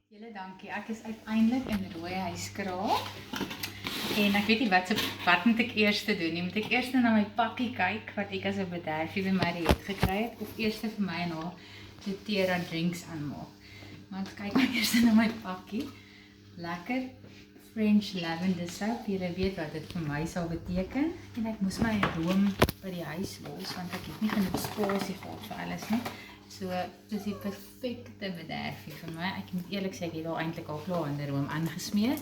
Julle dankie, ek is uiteindelik in Rooihuiskraal en ek weet nie wat moet ek eers doen nie. Moet ek eers na my pakkie kyk wat ek as 'n bederfie by my het gekry het of eers vir my en haar doTERRA drinks aanmaak. Maar ek kyk maar eers na my pakkie. Lekker French lavender soap, julle weet wat dit vir my sal beteken. En ek moes my room by die huis los want ek het nie genoeg spasie gehad vir alles nie. So, dis die perfekte bederfie vir my. Ek moet eerlik sê, ek het al eintlik al klaar in die room aangesmeer.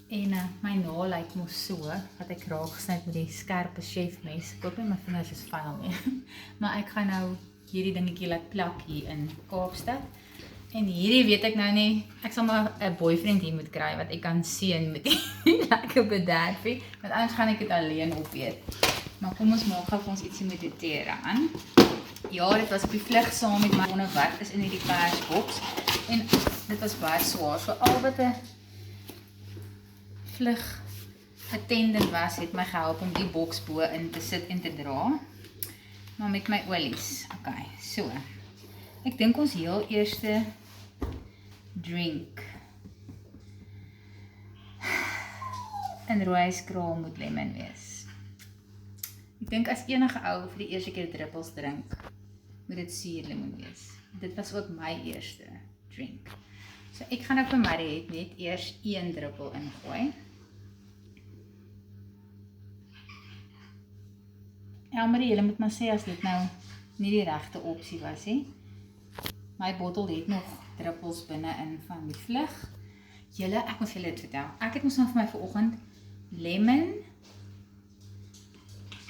En my naal lyk mos so, wat ek raak gesnyd met die skerpe chefmes. Ek hoop nie my vingers is vuil nie. Maar ek gaan nou hierdie dingetjie laat plak hier in Kaapstad. En hierdie weet ek nou nie, ek sal maar 'n boyfriend hier moet kry, wat ek kan seën met die lekker bederfie, want anders gaan ek dit alleen opeet. Maar kom ons maak gou vir ons ietsie met doTERRA aan. Ja, dit was op die vlug saam met my wonder wat is in hierdie persboks. En dit was baie swaar. So al wat 'n vlug attendant was, het my gehelp om die boks bo in te sit en te dra. Maar met my olies. Okay, so. Ek dink ons heel eerste drink in Rooihuiskraal moet lemon wees. Ek dink as enige ou vir die eerste keer druppels drink, moet dit suurlemoen wees. Dit was ook my eerste drink. So ek gaan nou vir my net eers 1 druppel ingooi. Ja, maar julle moet maar sê as dit nou nie die regte opsie was nie. My bottel het nog druppels binne-in van die vlug. Julle, ek moet julle dit vertel. Ek het mos nou vir my vanoggend lemon,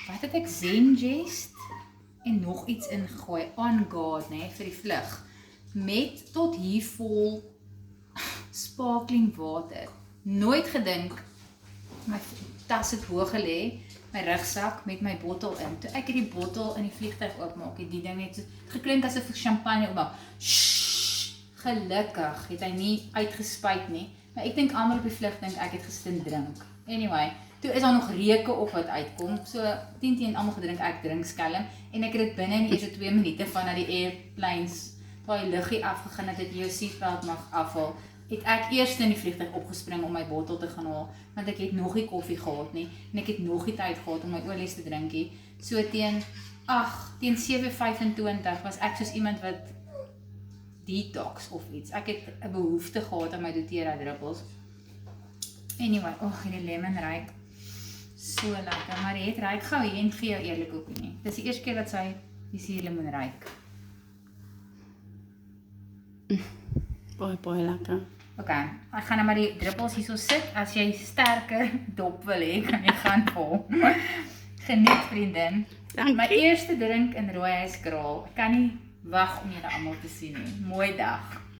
wat het ek, Zengest en nog iets ingegooi, On Guard, nee, vir die vlug, met tot hier vol sparkling water. Nooit gedink, my tas het hoog gelê, my rugsak met my bottel in. Toe ek die bottel in die vliegtuig oopmaak, die ding het geklink asof ek champagne oopmaak. Gelukkig het hy nie uitgespuit nie, maar ek dink almal op die vlug dink ek het gesit drink. Anyway, toe is daar nog reuke op wat uitkom, so 10 almal gedrink ek drink skelm, en ek het dit binne in die eerste 2 minute van na die airplanes, waar die luggie afgegaan het, dat jou seatbelt mag afval, het ek eers in die vliegtuig opgespring om my bottel te gaan haal, want ek het nog nie koffie gehad nie, en ek het nog nie tyd gehad om my olies te drinkie. So teen 7:25 was ek soos iemand wat detox of iets. Ek het 'n behoefte gehad aan my doTERRA druppels. Anyway, die lemon ruik so lekker, maar het ruik gou hier en gee jou eerlik opinie. Dis die eerste keer wat sy die suurlemoen ruik. Baie lekker. Okay, ek gaan nou maar die druppels hierso sit. As jy sterker dop wil hê, kan jy gaan vol. Geniet, vriendin. Dankie. My eerste drink in Rooihuiskraal. Ek kan nie wag om julle almal te sien nie. Mooi dag.